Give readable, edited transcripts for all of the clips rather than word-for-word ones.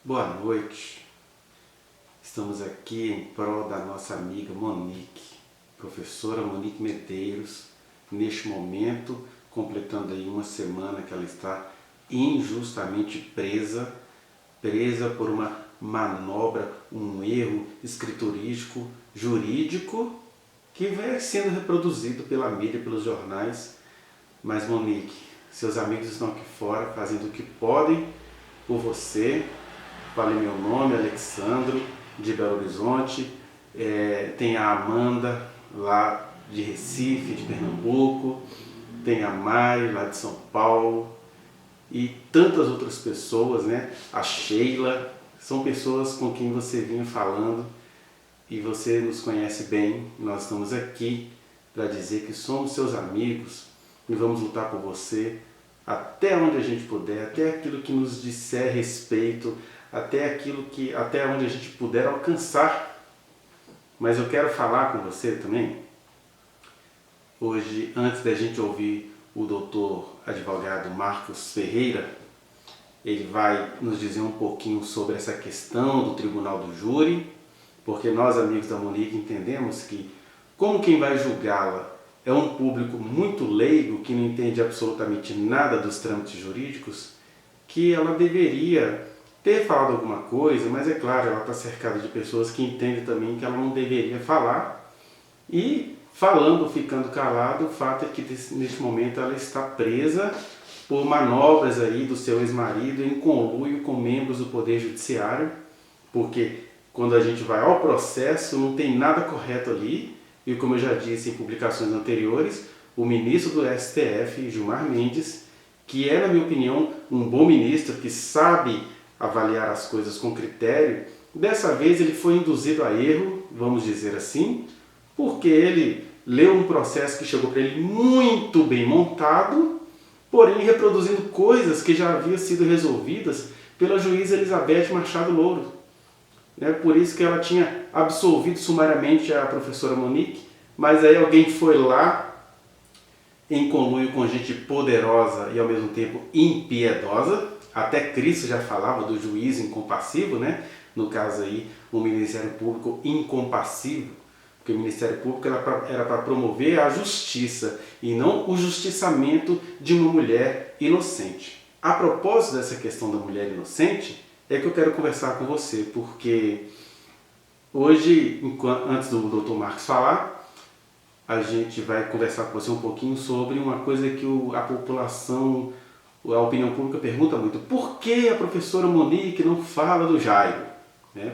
Boa noite. Estamos aqui em prol da nossa amiga Monique, professora Monique Medeiros, neste momento, completando aí uma semana que ela está injustamente presa por uma manobra, um erro escriturístico, jurídico, que vem sendo reproduzido pela mídia, pelos jornais. Mas Monique, seus amigos estão aqui fora fazendo o que podem por você. Falei meu nome, Alexandro, de Belo Horizonte. Tem a Amanda, lá de Recife, de Pernambuco. Tem a Mari, lá de São Paulo. E tantas outras pessoas, né? A Sheila. São pessoas com quem você vinha falando e você nos conhece bem. Nós estamos aqui para dizer que somos seus amigos e vamos lutar por você até onde a gente puder, até aquilo que nos disser respeito, até onde a gente puder alcançar. Mas eu quero falar com você também, hoje, antes da gente ouvir o doutor advogado Marcos Ferreira, ele vai nos dizer um pouquinho sobre essa questão do tribunal do júri, porque nós, amigos da Monique, entendemos que, como quem vai julgá-la é um público muito leigo, que não entende absolutamente nada dos trâmites jurídicos, que ela deveria ter falado alguma coisa, mas é claro, ela está cercada de pessoas que entendem também que ela não deveria falar. E falando, ficando calado, o fato é que neste momento ela está presa por manobras aí do seu ex-marido em conluio com membros do Poder Judiciário, porque quando a gente vai ao processo não tem nada correto ali, e como eu já disse em publicações anteriores, o ministro do STF, Gilmar Mendes, que é, na minha opinião, um bom ministro, que sabe avaliar as coisas com critério, dessa vez ele foi induzido a erro, vamos dizer assim, porque ele leu um processo que chegou para ele muito bem montado, porém reproduzindo coisas que já haviam sido resolvidas pela juíza Elizabeth Machado Louro. Por isso que ela tinha absolvido sumariamente a professora Monique, mas aí alguém foi lá, em conluio com gente poderosa e ao mesmo tempo impiedosa. Até Cristo já falava do juízo incompassivo, né? No caso aí, o Ministério Público incompassivo, porque o Ministério Público era para promover a justiça e não o justiçamento de uma mulher inocente. A propósito dessa questão da mulher inocente, é que eu quero conversar com você, porque hoje, antes do Dr. Marcos falar, a gente vai conversar com você um pouquinho sobre uma coisa que a população, a opinião pública pergunta muito. Por que a professora Monique não fala do Jairo?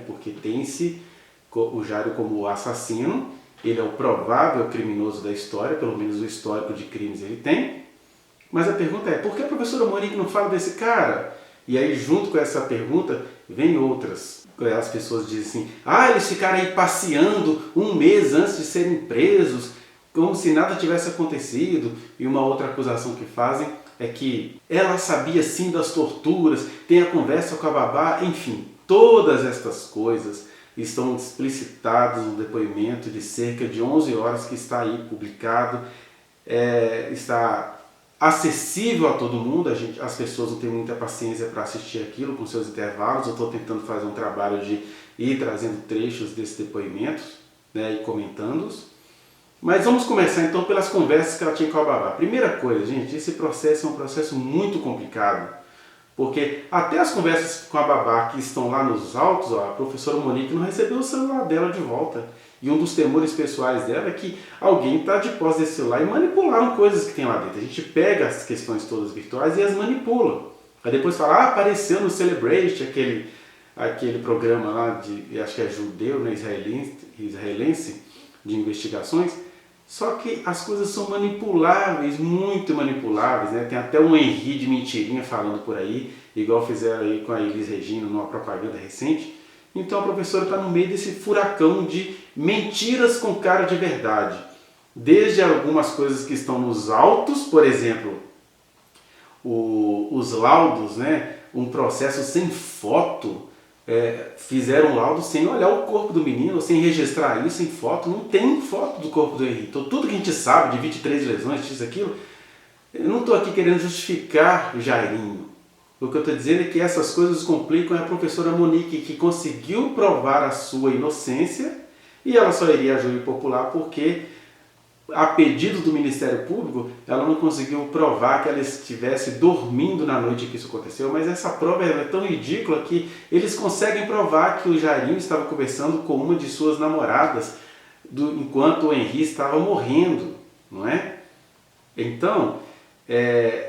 Porque tem-se o Jairo como o assassino, ele é o provável criminoso da história, pelo menos o histórico de crimes ele tem. Mas a pergunta é, por que a professora Monique não fala desse cara? E aí, junto com essa pergunta, vem outras. As pessoas dizem assim, eles ficaram aí passeando um mês antes de serem presos, como se nada tivesse acontecido. E uma outra acusação que fazem é que ela sabia sim das torturas, tem a conversa com a babá, enfim. Todas estas coisas estão explicitadas no depoimento de cerca de 11 horas que está aí publicado, está acessível a todo mundo. As pessoas não têm muita paciência para assistir aquilo com seus intervalos. Eu estou tentando fazer um trabalho de ir trazendo trechos desses depoimentos, e comentando-os. Mas vamos começar então pelas conversas que ela tinha com a babá. Primeira coisa, gente, esse processo é um processo muito complicado, porque até as conversas com a babá que estão lá nos autos, a professora Monique não recebeu o celular dela de volta. E um dos temores pessoais dela é que alguém está de posse desse celular e manipularam coisas que tem lá dentro. A gente pega as questões todas virtuais e as manipula. Aí depois fala, apareceu no Celebrate, aquele programa lá, acho que é judeu, né, israelense, de investigações. Só que as coisas são manipuláveis, muito manipuláveis, Tem até um Henri de mentirinha falando por aí, igual fizeram aí com a Elis Regina numa propaganda recente. Então a professora está no meio desse furacão de mentiras com cara de verdade. Desde algumas coisas que estão nos autos, por exemplo, os laudos, um processo sem foto, fizeram um laudo sem olhar o corpo do menino, sem registrar isso em foto. Não tem foto do corpo do Henri. Então, tudo que a gente sabe de 23 lesões, isso, aquilo, eu não estou aqui querendo justificar o Jairinho. O que eu estou dizendo é que essas coisas complicam a professora Monique, que conseguiu provar a sua inocência, e ela só iria a júri popular porque, a pedido do Ministério Público, ela não conseguiu provar que ela estivesse dormindo na noite que isso aconteceu, mas essa prova é tão ridícula que eles conseguem provar que o Jairinho estava conversando com uma de suas namoradas enquanto o Henri estava morrendo, não é? Então,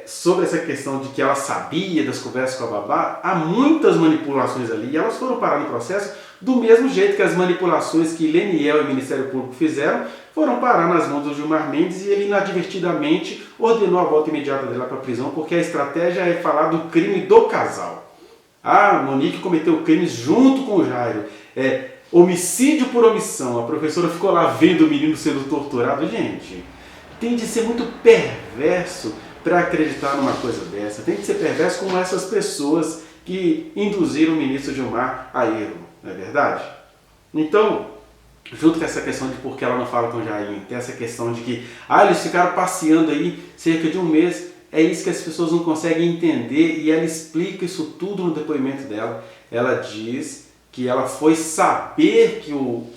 sobre essa questão de que ela sabia das conversas com a babá, há muitas manipulações ali, e elas foram parar no processo do mesmo jeito que as manipulações que Leniel e o Ministério Público fizeram foram parar nas mãos do Gilmar Mendes, e ele inadvertidamente ordenou a volta imediata dela para a prisão, porque a estratégia é falar do crime do casal. Ah, Monique cometeu crimes junto com o Jairo. Homicídio por omissão. A professora ficou lá vendo o menino sendo torturado. Gente, tem de ser muito perverso para acreditar numa coisa dessa. Tem de ser perverso como essas pessoas que induziram o ministro Gilmar a erro, não é verdade? Então, junto com essa questão de por que ela não fala com o Jairinho, tem essa questão de que eles ficaram passeando aí cerca de um mês. É isso que as pessoas não conseguem entender, e ela explica isso tudo no depoimento dela. Ela diz que ela foi saber que o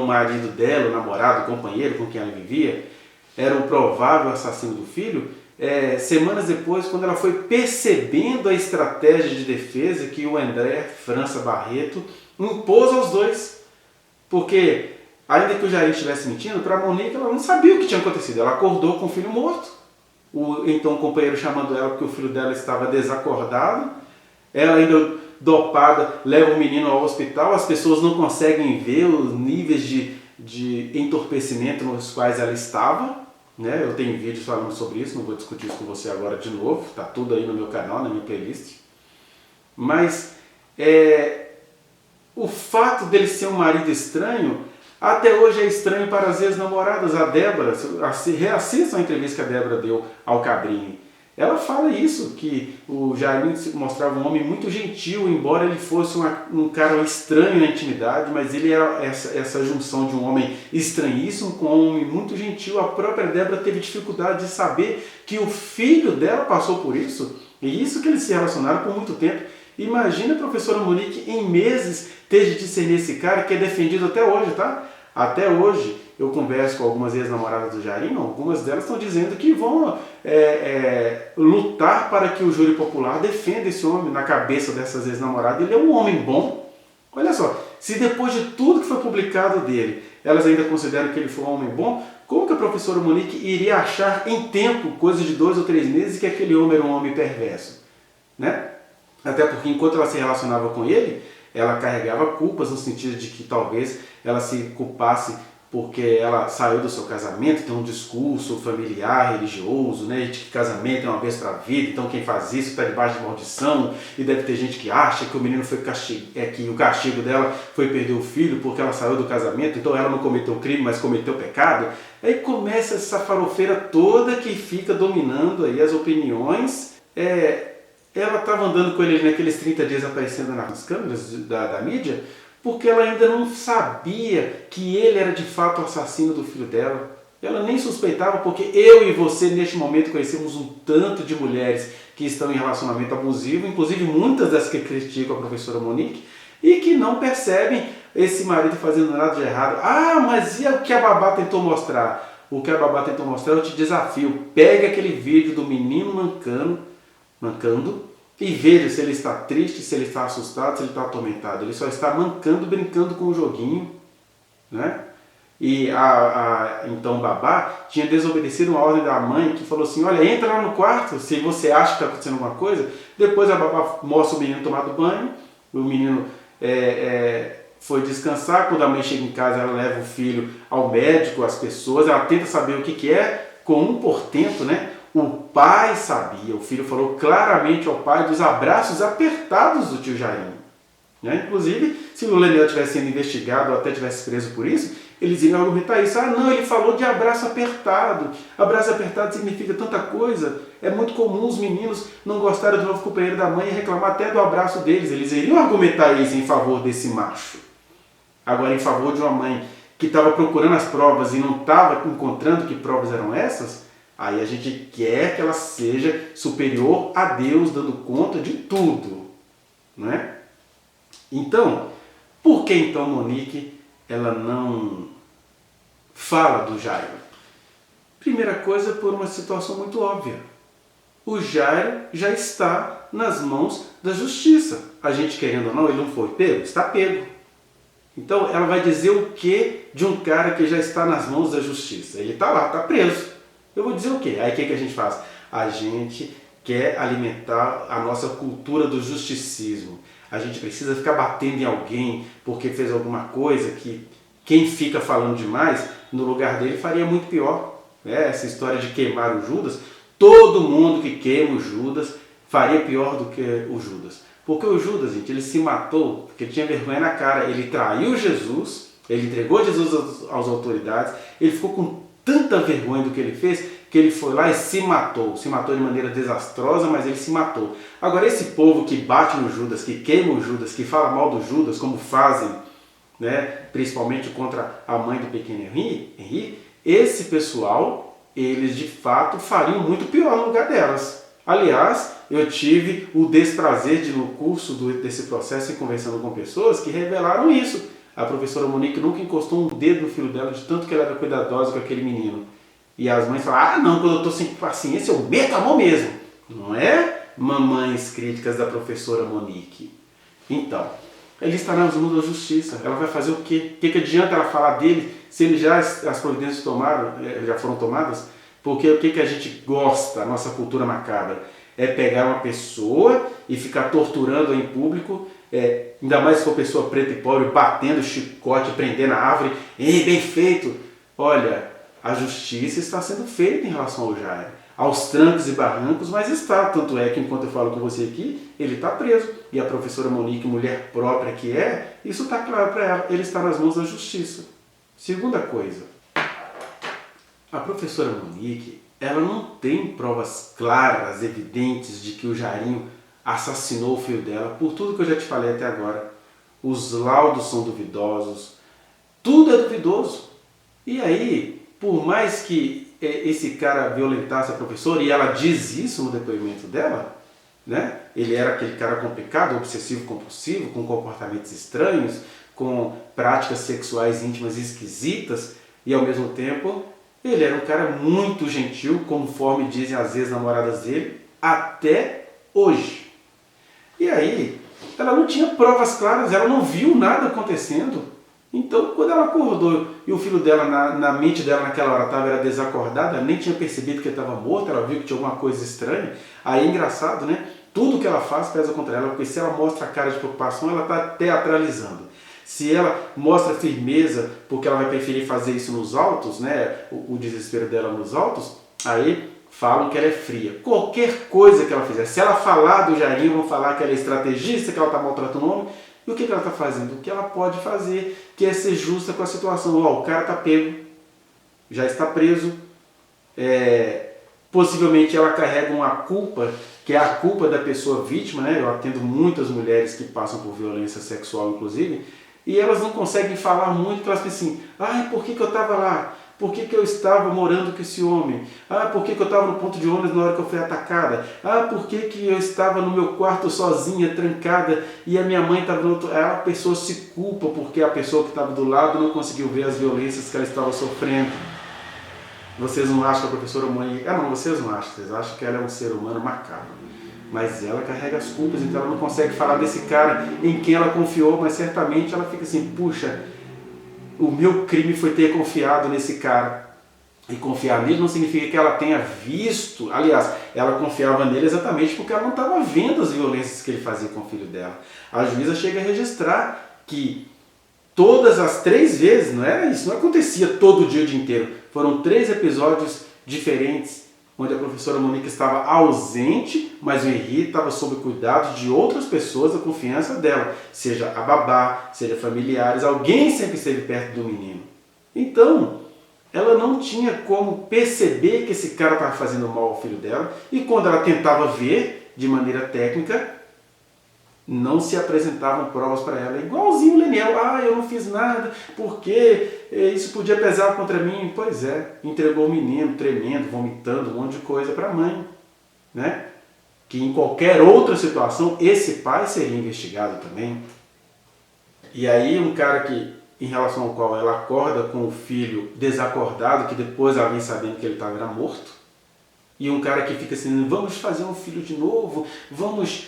marido dela, o namorado, o companheiro com quem ela vivia, era o provável assassino do filho, semanas depois, quando ela foi percebendo a estratégia de defesa que o André França Barreto impôs aos dois. Porque, ainda que o Jair estivesse mentindo, para a Monique ela não sabia o que tinha acontecido. Ela acordou com o filho morto. O companheiro chamando ela porque o filho dela estava desacordado. Ela ainda dopada leva o menino ao hospital. As pessoas não conseguem ver os níveis de entorpecimento nos quais ela estava. Né? Eu tenho vídeos falando sobre isso, não vou discutir isso com você agora de novo. Está tudo aí no meu canal, na minha playlist. Mas o fato dele ser um marido estranho, até hoje é estranho para as ex-namoradas. A Débora, reassistam a entrevista que a Débora deu ao Cabrini. Ela fala isso, que o Jairinho se mostrava um homem muito gentil, embora ele fosse um cara estranho na intimidade, mas ele era essa junção de um homem estranhíssimo com um homem muito gentil. A própria Débora teve dificuldade de saber que o filho dela passou por isso, e isso que eles se relacionaram por muito tempo. Imagina a professora Monique em meses ter de discernir esse cara, que é defendido até hoje, tá? Até hoje eu converso com algumas ex-namoradas do Jairinho, algumas delas estão dizendo que vão lutar para que o júri popular defenda esse homem. Na cabeça dessas ex-namoradas, ele é um homem bom. Olha só, se depois de tudo que foi publicado dele, elas ainda consideram que ele foi um homem bom, como que a professora Monique iria achar em tempo, coisa de 2 ou 3 meses, que aquele homem era um homem perverso? Né? Até porque enquanto ela se relacionava com ele, ela carregava culpas no sentido de que talvez ela se culpasse porque ela saiu do seu casamento, tem um discurso familiar, religioso, né, de que casamento é uma vez para a vida, então quem faz isso está debaixo de maldição, e deve ter gente que acha que o menino foi que o castigo dela foi perder o filho porque ela saiu do casamento, então ela não cometeu crime, mas cometeu pecado. Aí começa essa farofeira toda que fica dominando aí as opiniões. Ela estava andando com ele naqueles 30 dias aparecendo nas câmeras da mídia, porque ela ainda não sabia que ele era de fato o assassino do filho dela. Ela nem suspeitava, porque eu e você neste momento conhecemos um tanto de mulheres que estão em relacionamento abusivo, inclusive muitas das que criticam a professora Monique, e que não percebem esse marido fazendo nada de errado. Ah, mas e o que a babá tentou mostrar? O que a babá tentou mostrar, eu te desafio. Pegue aquele vídeo do menino mancando, e veja se ele está triste, se ele está assustado, se ele está atormentado. Ele só está mancando, brincando com o joguinho, né? E então babá tinha desobedecido uma ordem da mãe, que falou assim: olha, entra lá no quarto se você acha que está acontecendo alguma coisa. Depois a babá mostra o menino tomado banho, o menino foi descansar. Quando a mãe chega em casa, ela leva o filho ao médico, às pessoas, ela tenta saber o que é, com um portento, né? O pai sabia, o filho falou claramente ao pai dos abraços apertados do tio Jairinho. Né? Inclusive, se o Leniel tivesse sendo investigado ou até tivesse preso por isso, eles iriam argumentar isso. Ah, não, ele falou de abraço apertado. Abraço apertado significa tanta coisa. É muito comum os meninos não gostarem do novo companheiro da mãe e reclamar até do abraço deles. Eles iriam argumentar isso em favor desse macho. Agora, em favor de uma mãe que estava procurando as provas e não estava encontrando que provas eram essas, Aí a gente quer que ela seja superior a Deus, dando conta de tudo, não é? Então, por que então Monique ela não fala do Jairo? Primeira coisa, por uma situação muito óbvia. O Jairo já está nas mãos da justiça. A gente, querendo ou não, ele não foi pego? Está pego. Então, ela vai dizer o que de um cara que já está nas mãos da justiça? Ele está lá, está preso. Eu vou dizer o quê? Aí o que a gente faz? A gente quer alimentar a nossa cultura do justicismo. A gente precisa ficar batendo em alguém porque fez alguma coisa que quem fica falando demais, no lugar dele, faria muito pior. Essa história de queimar o Judas, todo mundo que queima o Judas faria pior do que o Judas. Porque o Judas, gente, ele se matou porque tinha vergonha na cara. Ele traiu Jesus, ele entregou Jesus às autoridades, ele ficou com tanta vergonha do que ele fez, que ele foi lá e se matou. Se matou de maneira desastrosa, mas ele se matou. Agora, esse povo que bate no Judas, que queima o Judas, que fala mal do Judas, como fazem, né, principalmente contra a mãe do pequeno Henri, esse pessoal, eles de fato fariam muito pior no lugar delas. Aliás, eu tive o desprazer de, no curso desse processo e conversando com pessoas que revelaram isso. A professora Monique nunca encostou um dedo no filho dela, de tanto que ela era cuidadosa com aquele menino. E as mães falam, ah não, quando eu estou sem paciência eu meto a mão mesmo. Não é, mamães críticas da professora Monique? Então, ele está nas mãos da justiça. Ela vai fazer o quê? O que adianta ela falar dele se ele já as providências já foram tomadas? Porque o que a gente gosta, a nossa cultura macabra, é pegar uma pessoa e ficar torturando em público, ainda mais se for pessoa preta e pobre, batendo chicote, prendendo a árvore. Ei, bem feito! Olha, a justiça está sendo feita em relação ao Jairo. Aos trancos e barrancos, mas está. Tanto é que, enquanto eu falo com você aqui, ele está preso. E a professora Monique, mulher própria que é, isso está claro para ela. Ele está nas mãos da justiça. Segunda coisa, a professora Monique, ela não tem provas claras, evidentes, de que o Jairinho assassinou o filho dela, por tudo que eu já te falei até agora. Os laudos são duvidosos, tudo é duvidoso. E aí, por mais que esse cara violentasse a professora, e ela diz isso no depoimento dela, né? Ele era aquele cara complicado, obsessivo-compulsivo, com comportamentos estranhos, com práticas sexuais íntimas esquisitas, e ao mesmo tempo ele era um cara muito gentil, conforme dizem as ex-namoradas dele, até hoje. E aí, ela não tinha provas claras, ela não viu nada acontecendo. Então, quando ela acordou e o filho dela, na mente dela naquela hora era desacordado, ela nem tinha percebido que ele estava morto, ela viu que tinha alguma coisa estranha. Aí é engraçado, né? Tudo que ela faz pesa contra ela, porque se ela mostra a cara de preocupação, ela está teatralizando. Se ela mostra firmeza, porque ela vai preferir fazer isso nos autos, né? O desespero dela nos autos, aí falam que ela é fria. Qualquer coisa que ela fizer, se ela falar do Jairinho, vão falar que ela é estrategista, que ela está maltratando o homem. E o que ela está fazendo? O que ela pode fazer, que é ser justa com a situação. O cara está pego, já está preso, possivelmente ela carrega uma culpa, que é a culpa da pessoa vítima, né? Eu atendo muitas mulheres que passam por violência sexual, inclusive, e elas não conseguem falar muito, porque elas pensam assim, ai, por que eu estava lá? Por que eu estava morando com esse homem? Ah, por que eu estava no ponto de ônibus na hora que eu fui atacada? Ah, por que eu estava no meu quarto sozinha, trancada, e a minha mãe estava no outro... A pessoa se culpa porque a pessoa que estava do lado não conseguiu ver as violências que ela estava sofrendo. Vocês não acham que a professora Monique... não, vocês não acham. Vocês acham que ela é um ser humano macabro. Mas ela carrega as culpas, então ela não consegue falar desse cara em quem ela confiou, mas certamente ela fica assim, puxa, o meu crime foi ter confiado nesse cara. E confiar nele não significa que ela tenha visto, aliás, ela confiava nele exatamente porque ela não estava vendo as violências que ele fazia com o filho dela. A juíza chega a registrar que todas as 3 vezes, isso não acontecia todo dia o dia inteiro, foram 3 episódios diferentes, onde a professora Monique estava ausente, mas o Henri estava sob cuidado de outras pessoas da confiança dela, seja a babá, seja familiares, alguém sempre esteve perto do menino. Então, ela não tinha como perceber que esse cara estava fazendo mal ao filho dela, e quando ela tentava ver de maneira técnica, não se apresentavam provas para ela. Igualzinho o Leniel, eu não fiz nada, porque isso podia pesar contra mim. Pois é, entregou o menino tremendo, vomitando, um monte de coisa para a mãe, né? Que em qualquer outra situação, esse pai seria investigado também. E aí um cara que, em relação ao qual ela acorda com o filho desacordado, que depois ela vem sabendo que ele estava morto, e um cara que fica assim, vamos fazer um filho de novo, vamos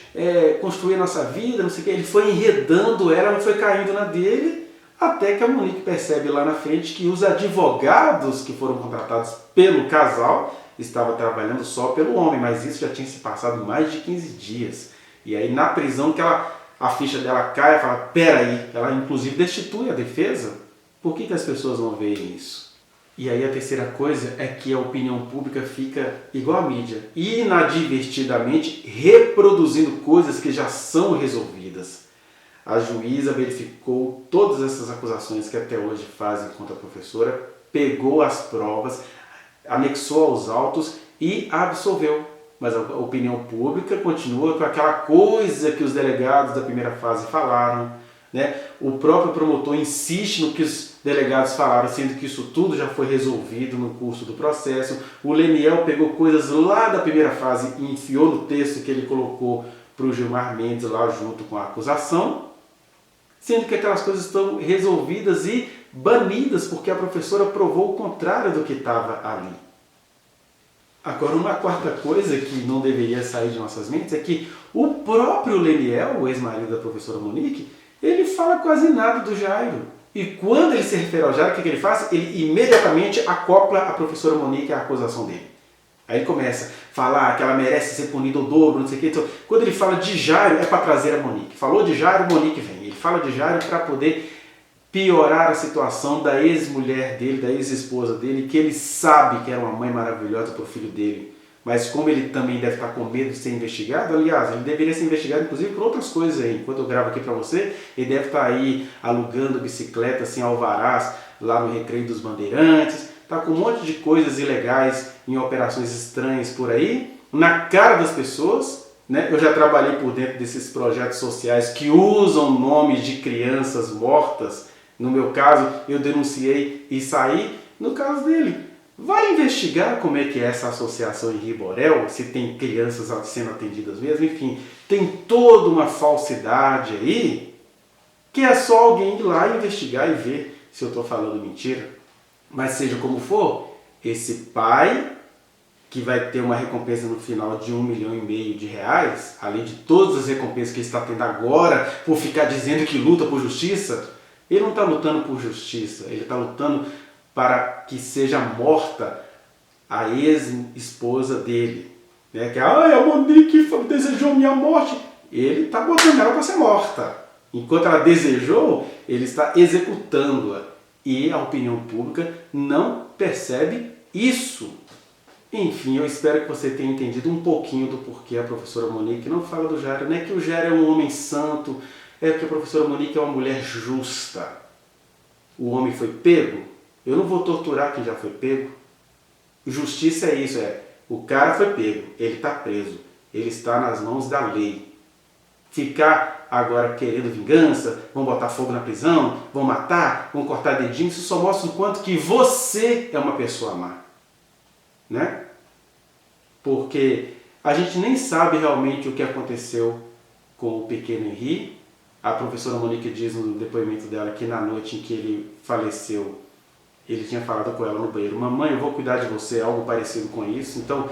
construir a nossa vida, não sei o que. Ele foi enredando ela foi caindo na dele, até que a Monique percebe lá na frente que os advogados que foram contratados pelo casal estavam trabalhando só pelo homem, mas isso já tinha se passado mais de 15 dias. E aí na prisão que a ficha dela cai e fala, peraí, ela inclusive destitui a defesa. Por que as pessoas não veem isso? E aí a terceira coisa é que a opinião pública fica igual a mídia, inadvertidamente reproduzindo coisas que já são resolvidas. A juíza verificou todas essas acusações que até hoje fazem contra a professora, pegou as provas, anexou aos autos e absolveu. Mas a opinião pública continua com aquela coisa que os delegados da primeira fase falaram, né? O próprio promotor insiste no que os delegados falaram, sendo que isso tudo já foi resolvido no curso do processo. O Leniel pegou coisas lá da primeira fase e enfiou no texto que ele colocou para o Gilmar Mendes lá junto com a acusação, sendo que aquelas coisas estão resolvidas e banidas porque a professora provou o contrário do que estava ali. Agora, uma quarta coisa que não deveria sair de nossas mentes é que o próprio Leniel, o ex-marido da professora Monique, ele fala quase nada do Jairo. E quando ele se refere ao Jairo, o que ele faz? Ele imediatamente acopla a professora Monique à acusação dele. Aí ele começa a falar que ela merece ser punida ao dobro, não sei o que. Então, quando ele fala de Jairo, é para trazer a Monique. Falou de Jairo, Monique vem. Ele fala de Jairo para poder piorar a situação da ex-mulher dele, da ex-esposa dele, que ele sabe que era uma mãe maravilhosa para o filho dele. Mas como ele também deve estar com medo de ser investigado, aliás, ele deveria ser investigado inclusive por outras coisas aí. Enquanto eu gravo aqui para você, ele deve estar aí alugando bicicleta sem alvarás lá no Recreio dos Bandeirantes, está com um monte de coisas ilegais em operações estranhas por aí, na cara das pessoas, né? Eu já trabalhei por dentro desses projetos sociais que usam nomes de crianças mortas. No meu caso, eu denunciei e saí. No caso dele, vai investigar como é que é essa associação em Riborel, se tem crianças sendo atendidas mesmo, enfim, tem toda uma falsidade aí, que é só alguém ir lá investigar e ver se eu estou falando mentira. Mas seja como for, esse pai, que vai ter uma recompensa no final de R$1,5 milhão, além de todas as recompensas que ele está tendo agora, por ficar dizendo que luta por justiça, ele não está lutando por justiça, ele está lutando para que seja morta a ex-esposa dele. Né? Que a Monique desejou minha morte. Ele está botando ela para ser morta. Enquanto ela desejou, ele está executando-a. E a opinião pública não percebe isso. Enfim, eu espero que você tenha entendido um pouquinho do porquê a professora Monique não fala do Jairo. Não é que o Jairo é um homem santo, é que a professora Monique é uma mulher justa. O homem foi pego? Eu não vou torturar quem já foi pego. Justiça é isso, o cara foi pego, ele está preso, ele está nas mãos da lei. Ficar agora querendo vingança, vão botar fogo na prisão, vão matar, vão cortar dedinho, isso só mostra o quanto que você é uma pessoa má. Né? Porque a gente nem sabe realmente o que aconteceu com o pequeno Henri. A professora Monique diz no depoimento dela que na noite em que ele faleceu, ele tinha falado com ela no banheiro, mamãe, eu vou cuidar de você, algo parecido com isso. Então,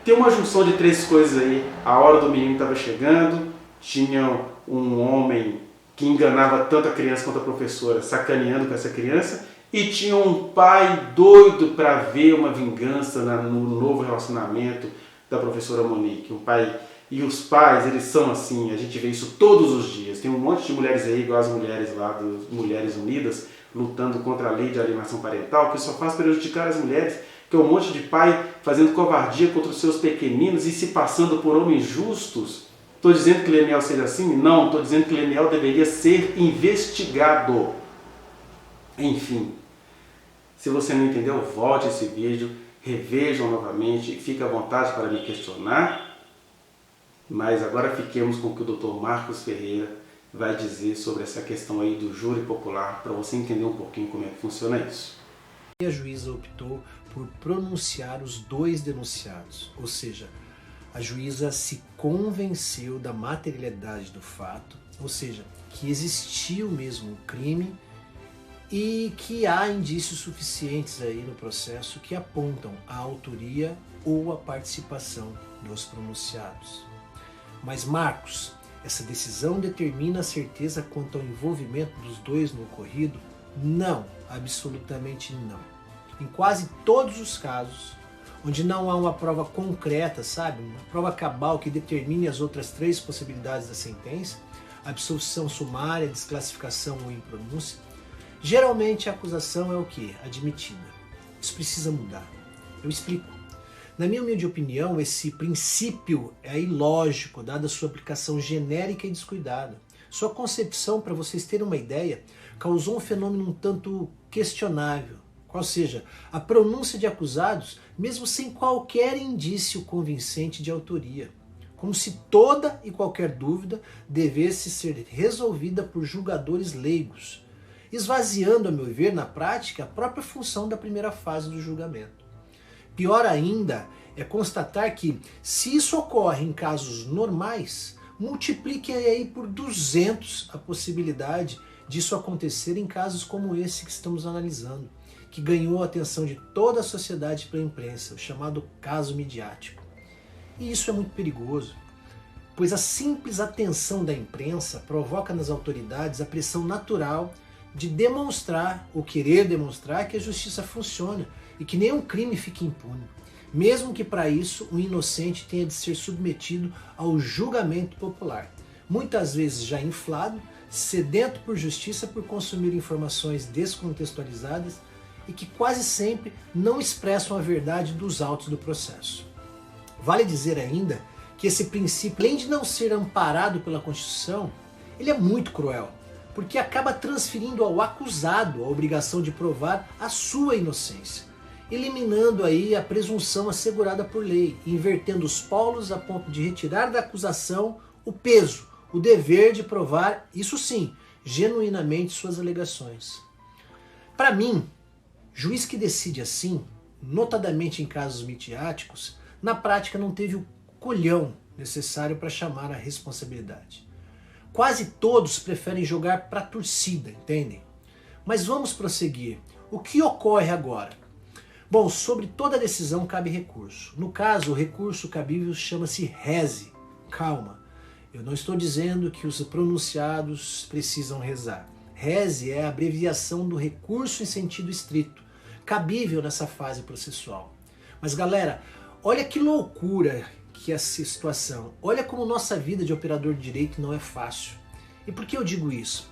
tem uma junção de três coisas aí. A hora do menino estava chegando, tinha um homem que enganava tanto a criança quanto a professora, sacaneando com essa criança, e tinha um pai doido para ver uma vingança no novo relacionamento da professora Monique. Um pai... E os pais, eles são assim, a gente vê isso todos os dias. Tem um monte de mulheres aí, igual as mulheres lá das Mulheres Unidas, lutando contra a lei de alienação parental, que só faz prejudicar as mulheres, que é um monte de pai fazendo covardia contra os seus pequeninos e se passando por homens justos. Estou dizendo que Leniel seja assim? Não, estou dizendo que Leniel deveria ser investigado. Enfim, se você não entendeu, volte esse vídeo, revejam novamente, fique à vontade para me questionar. Mas agora fiquemos com o que o Dr. Marcos Ferreira vai dizer sobre essa questão aí do júri popular, para você entender um pouquinho como é que funciona isso. A juíza optou por pronunciar os dois denunciados, ou seja, a juíza se convenceu da materialidade do fato, ou seja, que existiu mesmo o crime e que há indícios suficientes aí no processo que apontam a autoria ou a participação dos pronunciados. Mas, Marcos, essa decisão determina a certeza quanto ao envolvimento dos dois no ocorrido? Não, absolutamente não. Em quase todos os casos, onde não há uma prova concreta, sabe, uma prova cabal que determine as outras três possibilidades da sentença, absolvição sumária, desclassificação ou impronúncia, geralmente a acusação é o quê? Admitida. Isso precisa mudar. Eu explico. Na minha humilde opinião, esse princípio é ilógico, dada a sua aplicação genérica e descuidada. Sua concepção, para vocês terem uma ideia, causou um fenômeno um tanto questionável, qual seja, a pronúncia de acusados, mesmo sem qualquer indício convincente de autoria, como se toda e qualquer dúvida devesse ser resolvida por julgadores leigos, esvaziando, a meu ver, na prática, a própria função da primeira fase do julgamento. Pior ainda é constatar que, se isso ocorre em casos normais, multiplique aí por 200 a possibilidade disso acontecer em casos como esse que estamos analisando, que ganhou a atenção de toda a sociedade pela imprensa, o chamado caso midiático. E isso é muito perigoso, pois a simples atenção da imprensa provoca nas autoridades a pressão natural de demonstrar ou querer demonstrar que a justiça funciona e que nenhum crime fique impune, mesmo que para isso o inocente tenha de ser submetido ao julgamento popular, muitas vezes já inflado, sedento por justiça por consumir informações descontextualizadas e que quase sempre não expressam a verdade dos autos do processo. Vale dizer ainda que esse princípio, além de não ser amparado pela Constituição, ele é muito cruel, porque acaba transferindo ao acusado a obrigação de provar a sua inocência, eliminando aí a presunção assegurada por lei, invertendo os polos a ponto de retirar da acusação o peso, o dever de provar, isso sim, genuinamente suas alegações. Para mim, juiz que decide assim, notadamente em casos midiáticos, na prática não teve o culhão necessário para chamar a responsabilidade. Quase todos preferem jogar para a torcida, entendem? Mas vamos prosseguir. O que ocorre agora? Bom, sobre toda decisão cabe recurso. No caso, o recurso cabível chama-se reze. Calma, eu não estou dizendo que os pronunciados precisam rezar. Reze é a abreviação do recurso em sentido estrito, cabível nessa fase processual. Mas galera, olha que loucura que é essa situação. Olha como nossa vida de operador de direito não é fácil. E por que eu digo isso?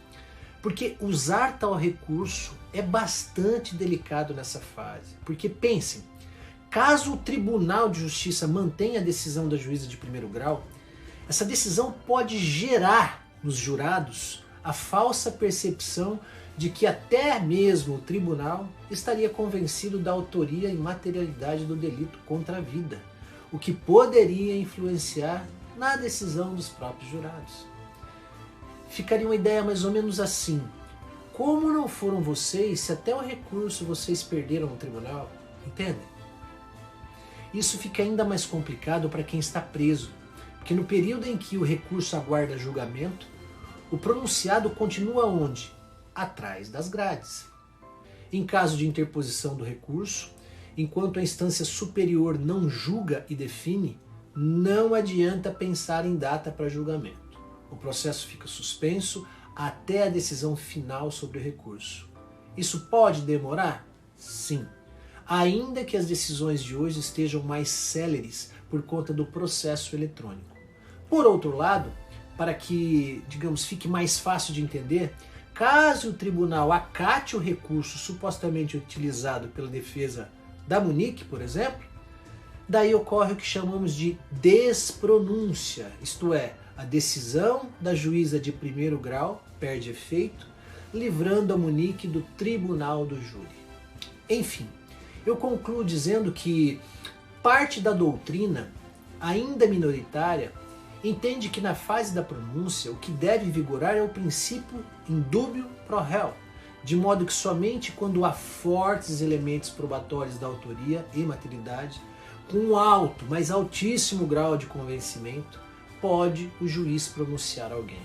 Porque usar tal recurso é bastante delicado nessa fase. Porque pensem, caso o Tribunal de Justiça mantenha a decisão da juíza de primeiro grau, essa decisão pode gerar nos jurados a falsa percepção de que até mesmo o tribunal estaria convencido da autoria e materialidade do delito contra a vida, o que poderia influenciar na decisão dos próprios jurados. Ficaria uma ideia mais ou menos assim: como não foram vocês se até o recurso vocês perderam no tribunal? Entendem? Isso fica ainda mais complicado para quem está preso, porque no período em que o recurso aguarda julgamento, o pronunciado continua onde? Atrás das grades. Em caso de interposição do recurso, enquanto a instância superior não julga e define, não adianta pensar em data para julgamento. O processo fica suspenso até a decisão final sobre o recurso. Isso pode demorar? Sim. Ainda que as decisões de hoje estejam mais céleres por conta do processo eletrônico. Por outro lado, para que, digamos, fique mais fácil de entender, caso o tribunal acate o recurso supostamente utilizado pela defesa da Munique, por exemplo, daí ocorre o que chamamos de despronúncia, isto é, a decisão da juíza de primeiro grau perde efeito, livrando a Munique do tribunal do júri. Enfim, eu concluo dizendo que parte da doutrina, ainda minoritária, entende que na fase da pronúncia o que deve vigorar é o princípio in dubio pro réu, de modo que somente quando há fortes elementos probatórios da autoria e materialidade, com um alto, mas altíssimo grau de convencimento, pode o juiz pronunciar alguém.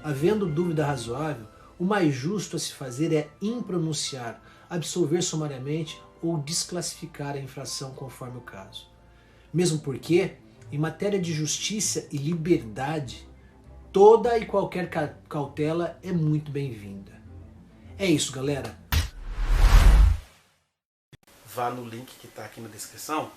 Havendo dúvida razoável, o mais justo a se fazer é impronunciar, absolver sumariamente ou desclassificar a infração conforme o caso. Mesmo porque, em matéria de justiça e liberdade, toda e qualquer cautela é muito bem-vinda. É isso, galera. Vá no link que está aqui na descrição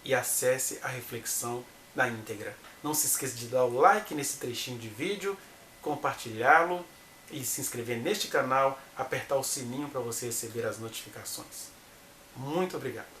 e acesse a reflexão na íntegra. Não se esqueça de dar o like nesse trechinho de vídeo, compartilhá-lo e se inscrever neste canal, apertar o sininho para você receber as notificações. Muito obrigado.